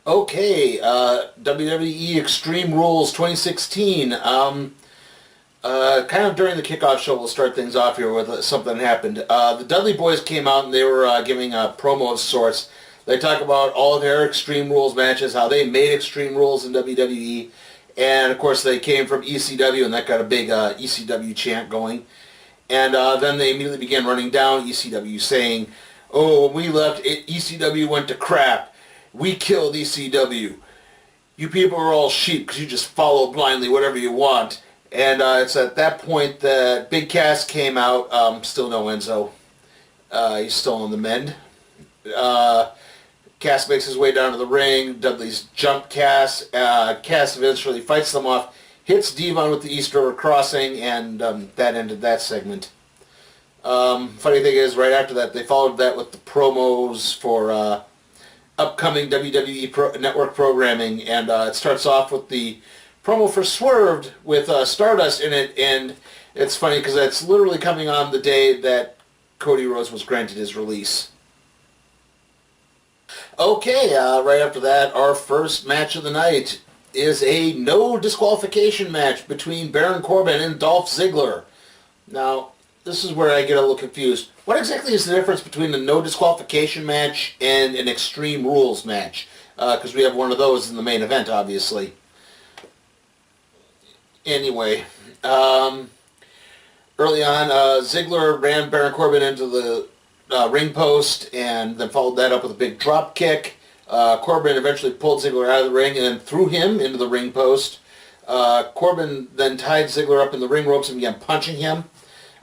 Okay, WWE Extreme Rules 2016. Kind of during the kickoff show, we'll start things off here with something that happened. The Dudley Boyz came out and they were giving a promo of sorts. They talk about all of their Extreme Rules matches, how they made Extreme Rules in WWE, and of course they came from ECW, and that got a big ECW chant going. And then they immediately began running down ECW, saying, "Oh, when we left, ECW went to crap. We killed ECW. You people are all sheep because you just follow blindly whatever you want." And it's at that point that Big Cass came out. Still no Enzo. He's still on the mend. Cass makes his way down to the ring. Dudley's jumped Cass. Cass eventually fights them off, hits Devon with the East River Crossing, and that ended that segment. Funny thing is, right after that, they followed that with the promos for upcoming WWE Network programming, and it starts off with the promo for Swerved with Stardust in it, and it's funny because it's literally coming on the day that Cody Rhodes was granted his release. Okay, right after that, our first match of the night is a no disqualification match between Baron Corbin and Dolph Ziggler. Now, this is where I get a little confused. What exactly is the difference between a no disqualification match and an Extreme Rules match? Because we have one of those in the main event, obviously. Anyway, early on, Ziggler ran Baron Corbin into the ring post and then followed that up with a big drop kick. Corbin eventually pulled Ziggler out of the ring and then threw him into the ring post. Corbin then tied Ziggler up in the ring ropes and began punching him.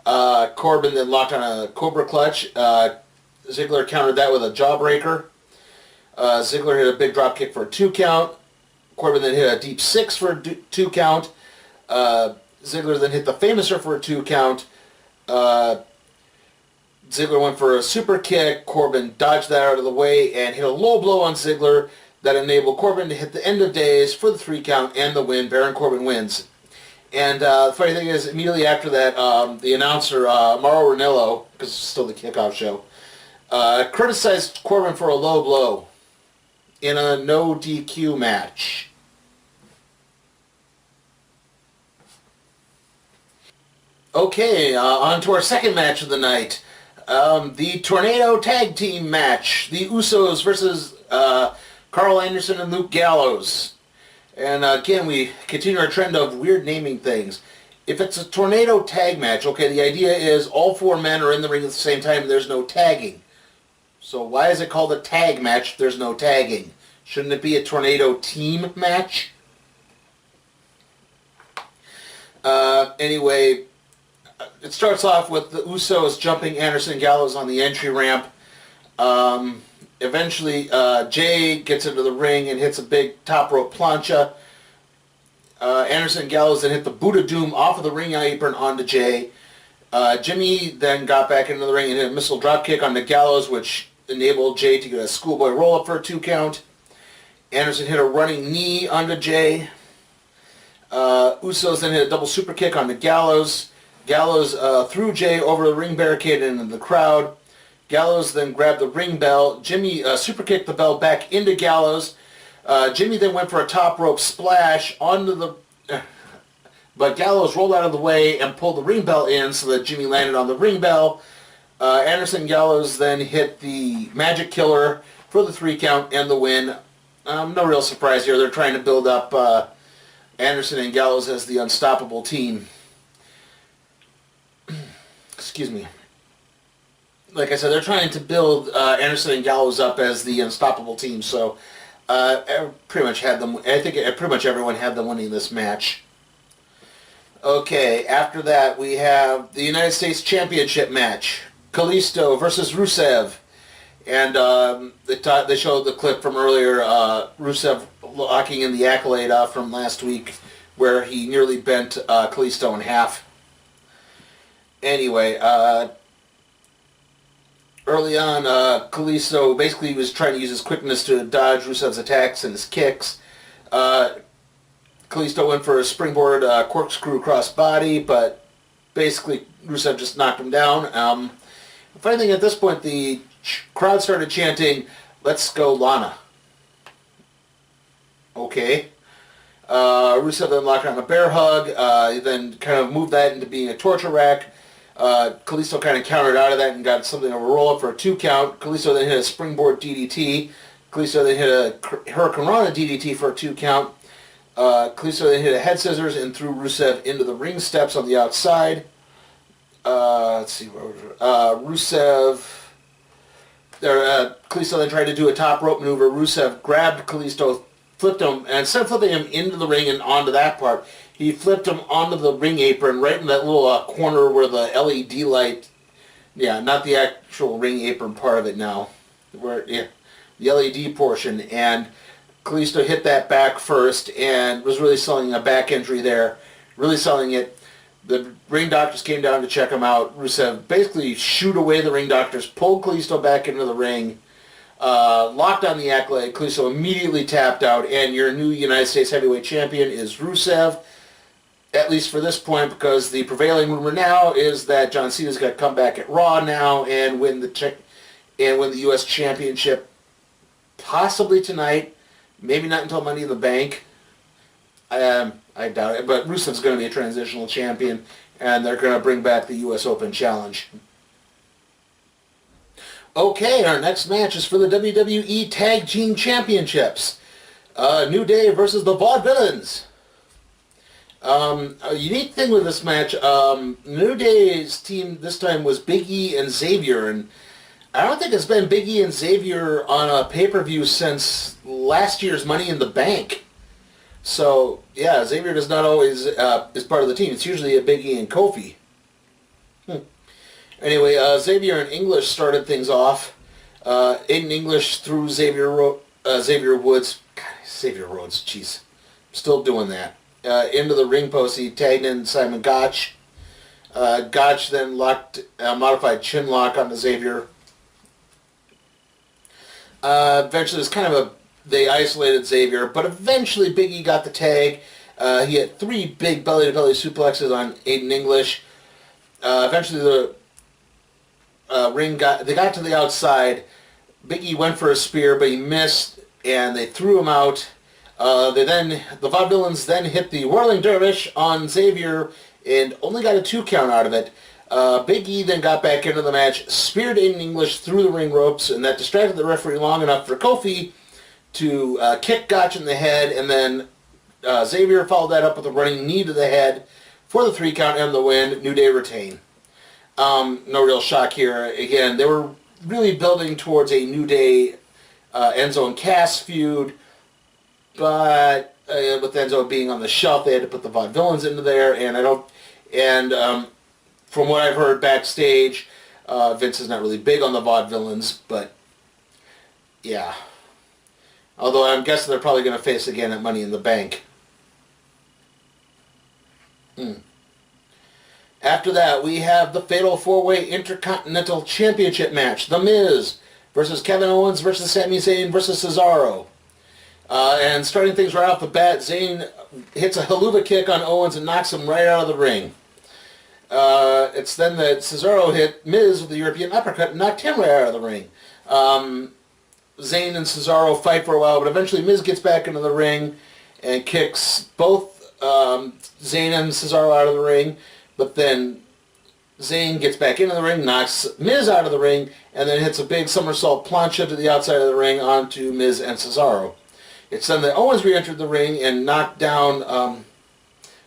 Corbin then locked on a Cobra Clutch. Ziggler countered that with a Jawbreaker. Ziggler hit a big drop kick for a 2 count. Corbin then hit a deep 6 for a 2 count. Ziggler then hit the Famouser for a 2 count. Ziggler went for a super kick. Corbin dodged that out of the way and hit a low blow on Ziggler that enabled Corbin to hit the end of days for the 3 count and the win. Baron Corbin wins. And the funny thing is, immediately after that, the announcer, Mauro Ranallo, because it's still the kickoff show, criticized Corbin for a low blow in a no DQ match. Okay, on to our second match of the night. The Tornado Tag Team match. The Usos versus Karl Anderson and Luke Gallows. And again, we continue our trend of weird naming things. If it's a tornado tag match, okay, the idea is all 4 men are in the ring at the same time and there's no tagging. So why is it called a tag match if there's no tagging? Shouldn't it be a tornado team match? Anyway, it starts off with the Usos jumping Anderson and Gallows on the entry ramp. Eventually, Jay gets into the ring and hits a big top rope plancha. Anderson and Gallows then hit the Buddha Doom off of the ring apron onto Jay. Jimmy then got back into the ring and hit a missile drop kick onto Gallows, which enabled Jay to get a schoolboy roll-up for a 2 count. Anderson hit a running knee onto Jay. Usos then hit a double super kick onto Gallows. Gallows threw Jay over the ring barricade and into the crowd. Gallows then grabbed the ring bell. Jimmy super kicked the bell back into Gallows. Jimmy then went for a top rope splash onto the... but Gallows rolled out of the way and pulled the ring bell in so that Jimmy landed on the ring bell. Anderson and Gallows then hit the Magic Killer for the 3 count and the win. No real surprise here. They're trying to build up Anderson and Gallows as the unstoppable team. Excuse me. Like I said, they're trying to build Anderson and Gallows up as the unstoppable team. So I pretty much had them. I think pretty much everyone had them winning this match. Okay, after that we have the United States Championship match. Callisto versus Rusev. And they showed the clip from earlier, Rusev locking in the Accolade from last week, where he nearly bent Callisto in half. Anyway, early on, Callisto basically was trying to use his quickness to dodge Rusev's attacks and his kicks. Callisto went for a springboard corkscrew crossbody, but basically Rusev just knocked him down. The funny thing, at this point, the crowd started chanting, "Let's go Lana." Okay. Rusev then locked on a bear hug, then kind of moved that into being a torture rack. Callisto kind of countered out of that and got something of a roll-up for a 2 count. Callisto then hit a springboard DDT. Callisto then hit a Hurricane Rana DDT for a 2 count. Callisto then hit a head scissors and threw Rusev into the ring steps on the outside. Let's see, Rusev... Callisto then tried to do a top rope maneuver. Rusev grabbed Callisto, flipped him, and instead of flipping him into the ring and onto that part, he flipped him onto the ring apron, right in that little corner where the LED light, yeah, not the actual ring apron part of it now, where, yeah, the LED portion, and Callisto hit that back first and was really selling a back injury there, really selling it. The ring doctors came down to check him out. Rusev basically shooed away the ring doctors, pulled Callisto back into the ring, locked on the Accolade. Callisto immediately tapped out, and your new United States Heavyweight Champion is Rusev, at least for this point, because the prevailing rumor now is that John Cena's going to come back at Raw now and win the U.S. Championship, possibly tonight, maybe not until Money in the Bank. I doubt it, but Rusev's going to be a transitional champion, and they're going to bring back the U.S. Open Challenge. Okay, our next match is for the WWE Tag Team Championships. New Day versus the Vaudevillians. A unique thing with this match, New Day's team this time was Big E and Xavier, and I don't think it's been Big E and Xavier on a pay-per-view since last year's Money in the Bank. So, yeah, Xavier does not always is part of the team. It's usually a Big E and Kofi. Anyway, Xavier and English started things off. Aiden English threw Xavier Woods. God, Xavier Rhodes, jeez. Still doing that. Into the ring post. He tagged in Simon Gotch. Gotch then locked a modified chin lock onto Xavier. Eventually, it's kind of a... They isolated Xavier, but eventually Big E got the tag. He had 3 big belly-to-belly suplexes on Aiden English. Eventually, the they got to the outside. Big E went for a spear, but he missed, and they threw him out. The Vaudevillians then hit the Whirling Dervish on Xavier and only got a 2 count out of it. Big E then got back into the match, speared Aiden English through the ring ropes, and that distracted the referee long enough for Kofi to kick Gotch in the head, and then Xavier followed that up with a running knee to the head for the 3 count and the win. New Day retain. No real shock here. Again, they were really building towards a New Day Enzo and Cass feud, but with Enzo being on the shelf, they had to put the Vaudevillains into there, and from what I've heard backstage, Vince is not really big on the Vaudevillains, but yeah. Although I'm guessing they're probably going to face again at Money in the Bank. After that, we have the Fatal 4-Way Intercontinental Championship match. The Miz versus Kevin Owens versus Sami Zayn versus Cesaro. And starting things right off the bat, Zayn hits a haluva kick on Owens and knocks him right out of the ring. It's then that Cesaro hit Miz with the European uppercut and knocked him right out of the ring. Zayn and Cesaro fight for a while, but eventually Miz gets back into the ring and kicks both Zayn and Cesaro out of the ring, but then Zayn gets back into the ring, knocks Miz out of the ring, and then hits a big somersault plancha to the outside of the ring onto Miz and Cesaro. It's then that Owens re-entered the ring and knocked down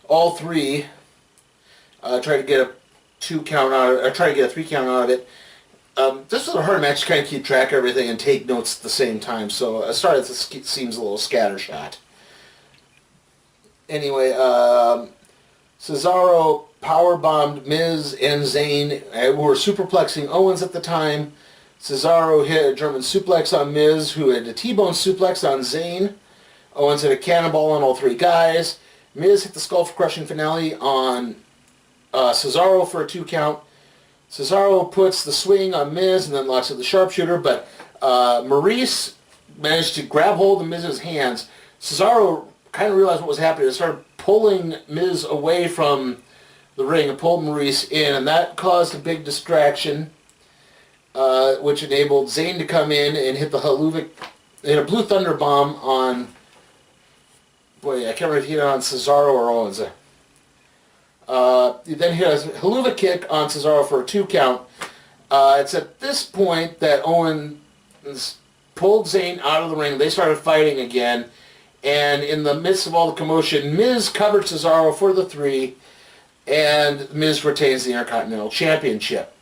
all three. Tried to get a 2 count out of it, or try to get a 3 count out of it. This was a hard match to kind of keep track of everything and take notes at the same time, so it started to seems a little scattershot. Anyway, Cesaro powerbombed Miz and Zayn, who were superplexing Owens at the time. Cesaro hit a German suplex on Miz, who had a T-bone suplex on Zayn. Owens hit a cannonball on all 3 guys. Miz hit the skull-crushing finale on Cesaro for a 2 count. Cesaro puts the swing on Miz and then locks with the sharpshooter, but Maurice managed to grab hold of Miz's hands. Cesaro kind of realized what was happening and started pulling Miz away from the ring and pulled Maurice in, and that caused a big distraction, which enabled Zayn to come in and hit a Blue Thunder bomb on, boy, I can't remember if he hit it on Cesaro or Owens. He then hit a haluva kick on Cesaro for a 2 count. It's at this point that Owens pulled Zayn out of the ring. They started fighting again. And in the midst of all the commotion, Miz covered Cesaro for the 3. And Miz retains the Intercontinental Championship.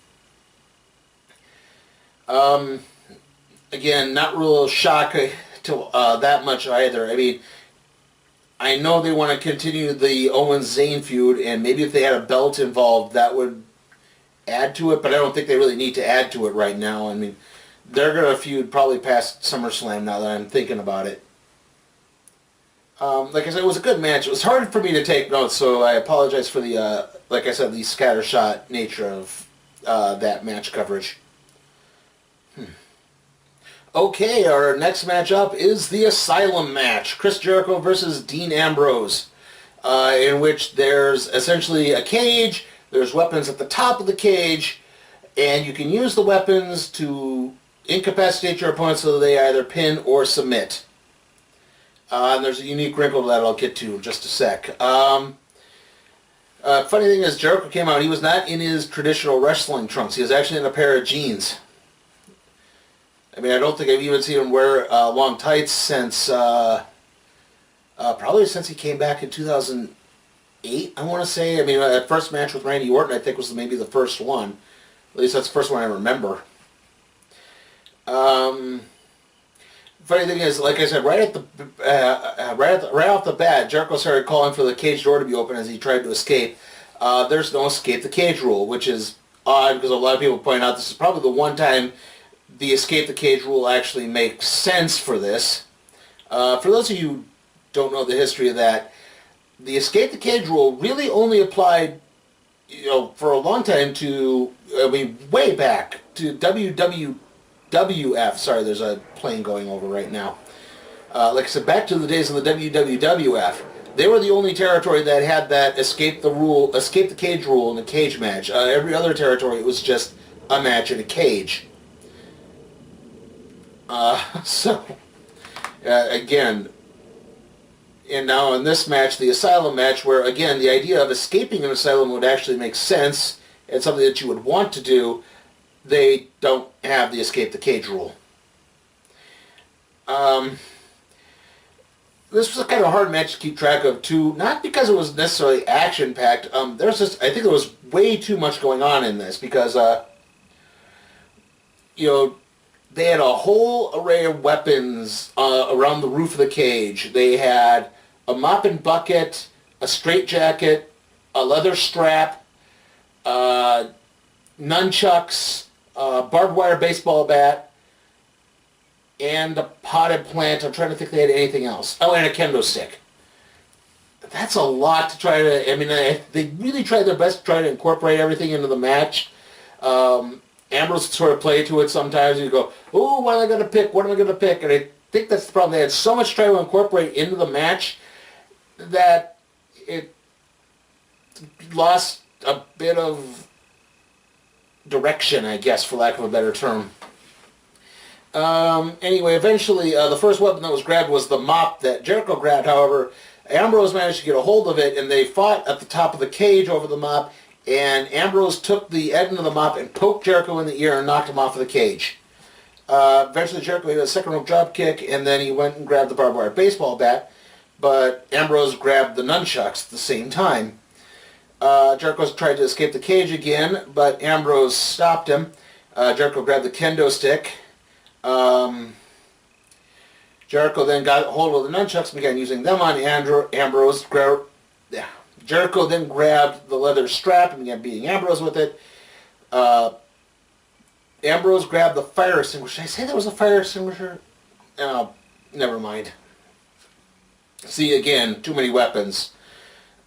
Again, not real shock to that much either. I mean, I know they want to continue the Owens-Zayn feud, and maybe if they had a belt involved, that would add to it, but I don't think they really need to add to it right now. I mean, they're going to feud probably past SummerSlam now that I'm thinking about it. Like I said, it was a good match. It was hard for me to take notes, so I apologize for the, like I said, the scattershot nature of that match coverage. Okay, our next matchup is the Asylum match. Chris Jericho versus Dean Ambrose, in which there's essentially a cage, there's weapons at the top of the cage, and you can use the weapons to incapacitate your opponent so they either pin or submit. And there's a unique wrinkle that I'll get to in just a sec. Funny thing is, Jericho came out, he was not in his traditional wrestling trunks. He was actually in a pair of jeans. I mean, I don't think I've even seen him wear long tights since, probably since he came back in 2008, I want to say. I mean, that first match with Randy Orton, I think, was maybe the first one. At least that's the first one I remember. Funny thing is, like I said, right off the bat, Jericho started calling for the cage door to be open as he tried to escape. There's no escape the cage rule, which is odd because a lot of people point out this is probably the one time the escape the cage rule actually makes sense for this. For those of you who don't know the history of that, the escape the cage rule really only applied, for a long time to, way back to WWF. Sorry, there's a plane going over right now. Like I said, back to the days of the WWF. They were the only territory that had that escape the cage rule in a cage match. Every other territory, it was just a match in a cage. Again, and now in this match, the Asylum match, where again the idea of escaping an asylum would actually make sense and something that you would want to do, they don't have the escape the cage rule. This was a kind of hard match to keep track of too, not because it was necessarily action packed. I think there was way too much going on in this because they had a whole array of weapons around the roof of the cage. They had a mop and bucket, a straitjacket, a leather strap, nunchucks, a barbed wire baseball bat, and a potted plant. I'm trying to think if they had anything else. Oh, and a kendo stick. That's a lot to try to... they really tried their best to try to incorporate everything into the match. Ambrose would sort of play to it sometimes. You go, "Oh, what am I going to pick? What am I going to pick?" And I think that's the problem. They had so much to try to incorporate into the match that it lost a bit of direction, I guess, for lack of a better term. Anyway, eventually, the first weapon that was grabbed was the mop that Jericho grabbed. However, Ambrose managed to get a hold of it, and they fought at the top of the cage over the mop. And Ambrose took the end of the mop and poked Jericho in the ear and knocked him off of the cage. Eventually Jericho hit a second rope drop kick, and then he went and grabbed the barbed wire baseball bat, but Ambrose grabbed the nunchucks at the same time. Jericho tried to escape the cage again, but Ambrose stopped him. Jericho grabbed the kendo stick. Jericho then got hold of the nunchucks and began using them on Ambrose. Jericho then grabbed the leather strap and began beating Ambrose with it. Ambrose grabbed the fire extinguisher. Did I say there was a fire extinguisher? Oh, never mind. See, again, too many weapons.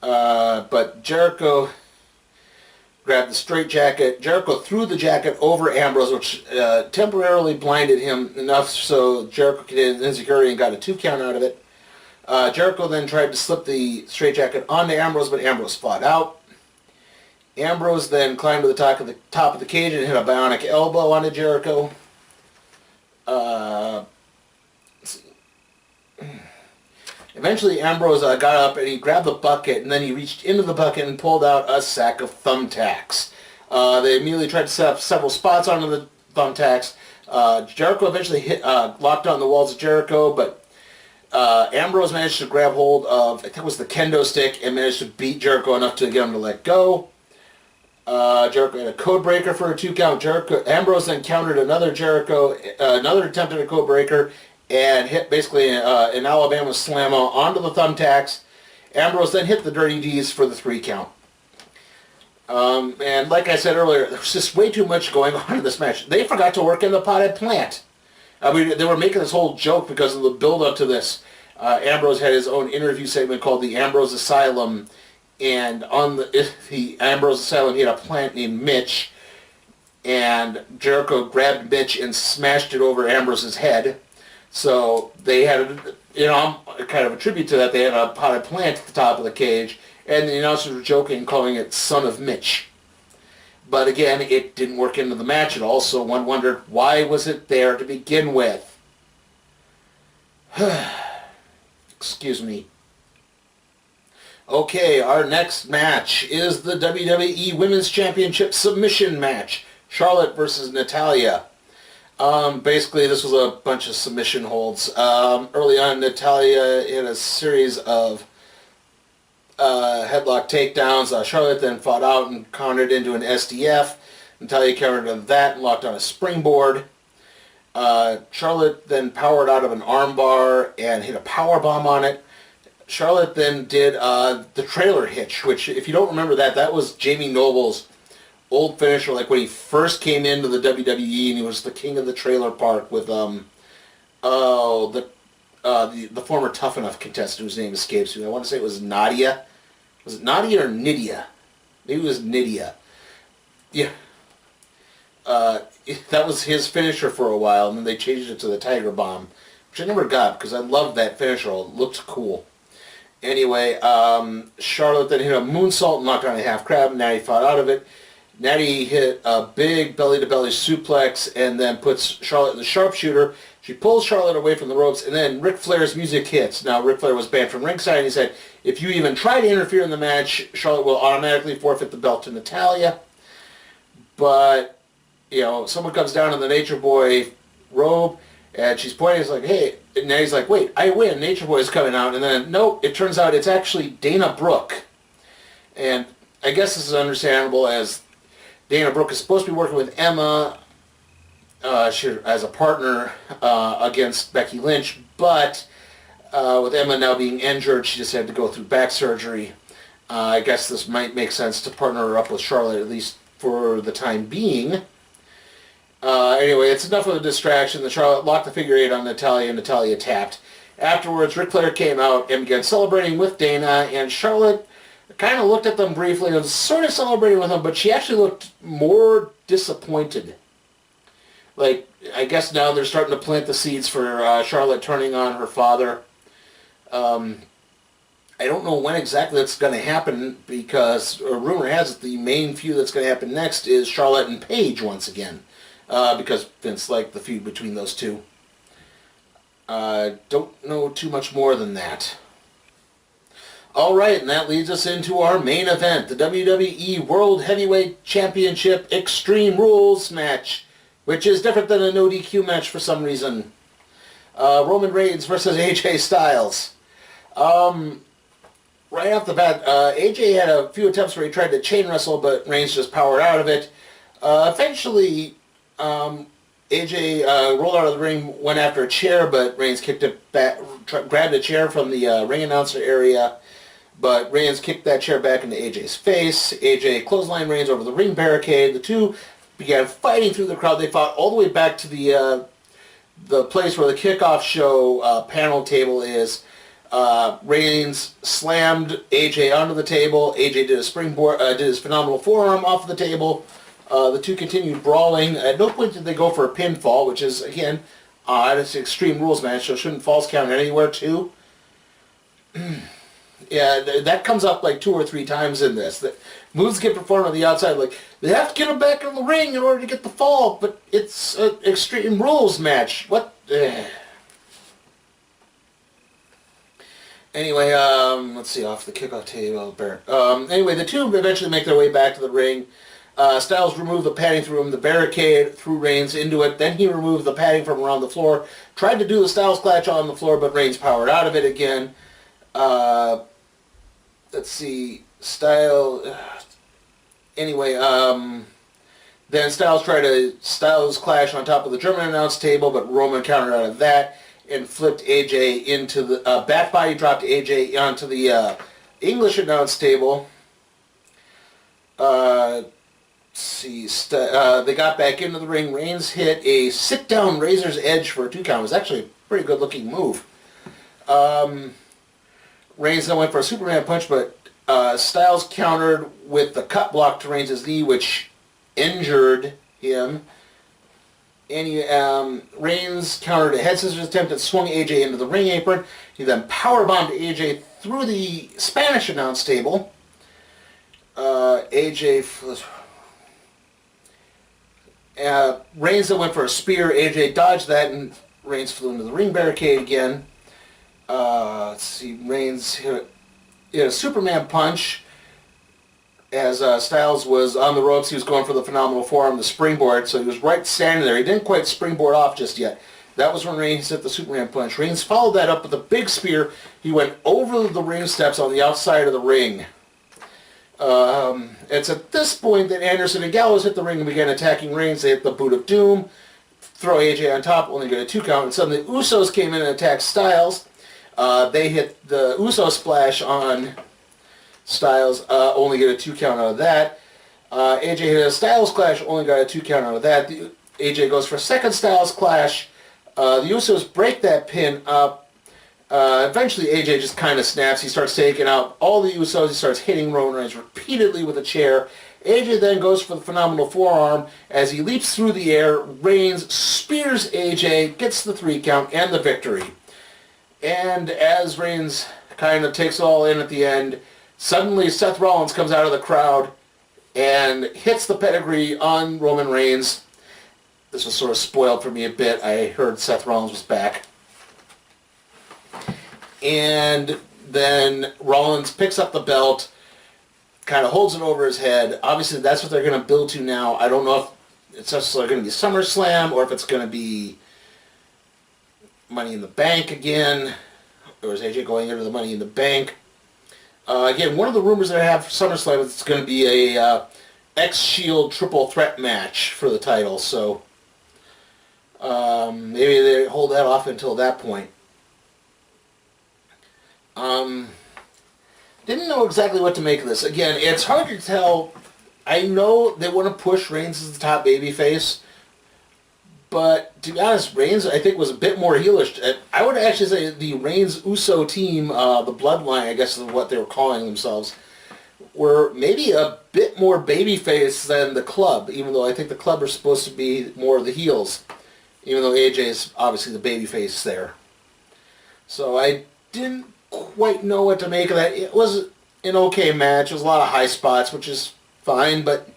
But Jericho grabbed the straitjacket. Jericho threw the jacket over Ambrose, which temporarily blinded him enough so Jericho could hit insecurity and got a 2 count out of it. Jericho then tried to slip the straitjacket onto Ambrose, but Ambrose fought out. Ambrose then climbed to the top of the cage and hit a bionic elbow onto Jericho. Let's see. Eventually Ambrose got up and he grabbed the bucket, and then he reached into the bucket and pulled out a sack of thumbtacks. They immediately tried to set up several spots onto the thumbtacks. Jericho eventually locked on the walls of Jericho, but Ambrose managed to grab hold of, I think it was the kendo stick, and managed to beat Jericho enough to get him to let go. Jericho had a code breaker for a 2 count. Ambrose then countered another attempt at a code breaker, and hit basically an Alabama Slammo onto the thumbtacks. Ambrose then hit the Dirty D's for the 3 count. And like I said earlier, there was just way too much going on in this match. They forgot to work in the potted plant. I mean, they were making this whole joke because of the build-up to this. Ambrose had his own interview segment called the Ambrose Asylum, and on the Ambrose Asylum, he had a plant named Mitch, and Jericho grabbed Mitch and smashed it over Ambrose's head. So they had, kind of a tribute to that. They had a potted plant at the top of the cage, and the announcers were joking, calling it Son of Mitch. But again, it didn't work into the match at all, so one wondered, why was it there to begin with? Excuse me. Okay, our next match is the WWE Women's Championship submission match. Charlotte versus Natalya. Basically, this was a bunch of submission holds. Early on, Natalya hit a series of headlock takedowns. Charlotte then fought out and countered into an SDF. Natalya countered on that and locked on a springboard. Charlotte then powered out of an armbar and hit a powerbomb on it. Charlotte then did the trailer hitch, which, if you don't remember that was Jamie Noble's old finisher, like when he first came into the WWE and he was the king of the trailer park with the former Tough Enough contestant whose name escapes me. I want to say it was Nadia. Was it Nadia or Nydia? Maybe it was Nydia. Yeah. That was his finisher for a while, and then they changed it to the Tiger Bomb, which I never got because I loved that finisher. It looked cool. Anyway, Charlotte then hit a moonsault and knocked on a half crab. Natty fought out of it. Natty hit a big belly-to-belly suplex and then puts Charlotte in the sharpshooter. She pulls Charlotte away from the ropes, and then Ric Flair's music hits. Now, Ric Flair was banned from ringside, and he said, if you even try to interfere in the match, Charlotte will automatically forfeit the belt to Natalya. But, someone comes down in the Nature Boy robe, and she's pointing, it's like, hey, and Natty's like, wait, I win, Nature Boy's coming out. And then, nope, it turns out it's actually Dana Brooke. And I guess this is understandable, as Dana Brooke is supposed to be working with Emma as a partner against Becky Lynch, but with Emma now being injured, she just had to go through back surgery. I guess this might make sense to partner her up with Charlotte, at least for the time being. Anyway, it's enough of a distraction. The Charlotte locked the figure 8 on Natalya, and Natalya tapped. Afterwards, Ric Flair came out and began celebrating with Dana, and Charlotte kind of looked at them briefly and was sort of celebrating with them, but she actually looked more disappointed. Like, I guess now they're starting to plant the seeds for Charlotte turning on her father. I don't know when exactly that's going to happen, because rumor has it the main feud that's going to happen next is Charlotte and Paige once again, because Vince liked the feud between those two. Don't know too much more than that. Alright, and that leads us into our main event, the WWE World Heavyweight Championship Extreme Rules match. which is different than a no DQ match for some reason. Roman Reigns versus AJ Styles. Right off the bat, AJ had a few attempts where he tried to chain wrestle, but Reigns just powered out of it. Eventually, AJ rolled out of the ring, went after a chair, but Reigns kicked it back, grabbed a chair from the ring announcer area, but Reigns kicked that chair back into AJ's face. AJ clotheslined Reigns over the ring barricade. The two began fighting through the crowd. They fought all the way back to the place where the kickoff show panel table is. Reigns slammed AJ onto the table. AJ did a springboard, did his phenomenal forearm off the table. The two continued brawling. At no point did they go for a pinfall, which is, again, odd. It's an Extreme Rules match, so shouldn't falls count anywhere, too? Yeah, that comes up like 2 or 3 times in this. The moves get performed on the outside. Like, they have to get him back in the ring in order to get the fall, but it's an Extreme Rules match. What? Anyway, let's see, off the kickoff table. Anyway, the two eventually make their way back to the ring. Styles removed the padding through the barricade, threw Reigns into it. Then he removed the padding from around the floor. Tried to do the Styles Clutch on the floor, but Reigns powered out of it again. Let's see, anyway, then Styles tried to Styles Clash on top of the German announce table, but Roman countered out of that and flipped AJ into the back body, dropped AJ onto the English announce table. See, they got back into the ring. Reigns hit a sit-down Razor's Edge for a 2 count. It was actually a pretty good-looking move. Reigns then went for a Superman punch, but Styles countered with the cut block to Reigns' knee, which injured him. And Reigns countered a head scissors attempt that swung AJ into the ring apron. He then powerbombed AJ through the Spanish announce table. Reigns then went for a spear. AJ dodged that, and Reigns flew into the ring barricade again. Let's see, Reigns hit a Superman punch as Styles was on the ropes. He was going for the phenomenal forearm, the springboard, so he was right standing there. He didn't quite springboard off just yet. That was when Reigns hit the Superman punch. Reigns followed that up with a big spear. He went over the ring steps on the outside of the ring. It's at this point that Anderson and Gallows hit the ring and began attacking Reigns. They hit the Boot of Doom, throw AJ on top, only get a 2 count, and suddenly the Usos came in and attacked Styles. They hit the Uso splash on Styles, only get a 2 count out of that. AJ hit a Styles Clash, only got a 2 count out of that. AJ goes for a second Styles Clash. The Usos break that pin up. Eventually AJ just kind of snaps. He starts taking out all the Usos. He starts hitting Roman Reigns repeatedly with a chair. AJ then goes for the phenomenal forearm. As he leaps through the air, Reigns spears AJ, gets the 3 count and the victory. And as Reigns kind of takes it all in at the end, suddenly Seth Rollins comes out of the crowd and hits the pedigree on Roman Reigns. This was sort of spoiled for me a bit. I heard Seth Rollins was back. And then Rollins picks up the belt, kind of holds it over his head. Obviously, that's what they're going to build to now. I don't know if it's necessarily going to be SummerSlam or if it's going to be Money in the Bank again, or is AJ going into the Money in the Bank? Again, one of the rumors that I have for SummerSlam is it's going to be a X-Shield triple threat match for the title, so maybe they hold that off until that point. Didn't know exactly what to make of this. Again, it's hard to tell. I know they want to push Reigns as the top babyface, but to be honest, Reigns, I think, was a bit more heelish. I would actually say the Reigns-Uso team, the Bloodline, I guess is what they were calling themselves, were maybe a bit more babyface than the Club, even though I think the Club are supposed to be more of the heels, even though AJ is obviously the babyface there. So I didn't quite know what to make of that. It was an okay match. It was a lot of high spots, which is fine, but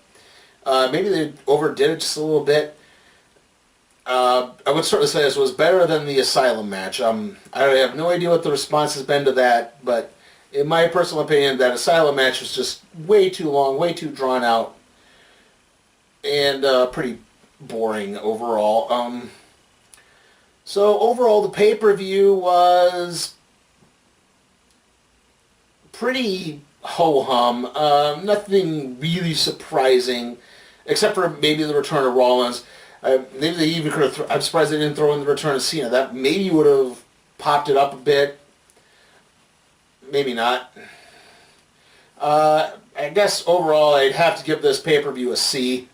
maybe they overdid it just a little bit. I would certainly say this was better than the Asylum match. I have no idea what the response has been to that, but in my personal opinion, that Asylum match was just way too long, way too drawn out, and pretty boring overall. So overall, the pay-per-view was pretty ho-hum. Nothing really surprising, except for maybe the return of Rollins. Maybe they even could have. I'm surprised they didn't throw in the return of Cena. That maybe would have popped it up a bit. Maybe not. I guess overall, I'd have to give this pay-per-view a C.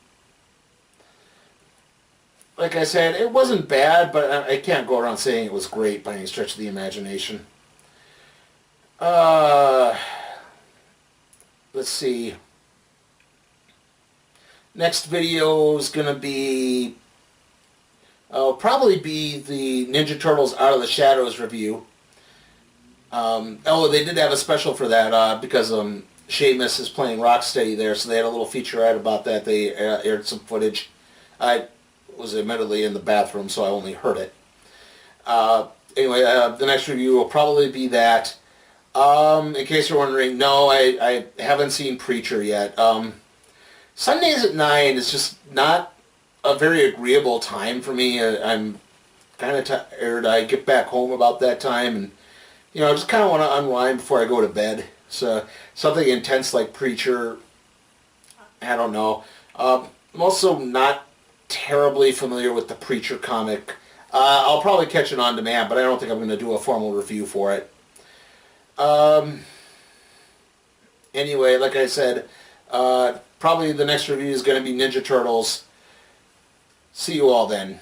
Like I said, it wasn't bad, but I can't go around saying it was great by any stretch of the imagination. Let's see. Next video is going to be... probably be the Ninja Turtles Out of the Shadows review. They did have a special for that because Sheamus is playing Rocksteady there, so they had a little featurette about that. They aired some footage. I was admittedly in the bathroom, so I only heard it. Anyway, the next review will probably be that. In case you're wondering, no, I haven't seen Preacher yet. Sundays at 9 is just not a very agreeable time for me. I'm kind of tired. I get back home about that time, and I just kind of want to unwind before I go to bed. So something intense like Preacher, I don't know. I'm also not terribly familiar with the Preacher comic. I'll probably catch it on demand, but I don't think I'm going to do a formal review for it. Anyway, like I said, probably the next review is going to be Ninja Turtles. See you all then.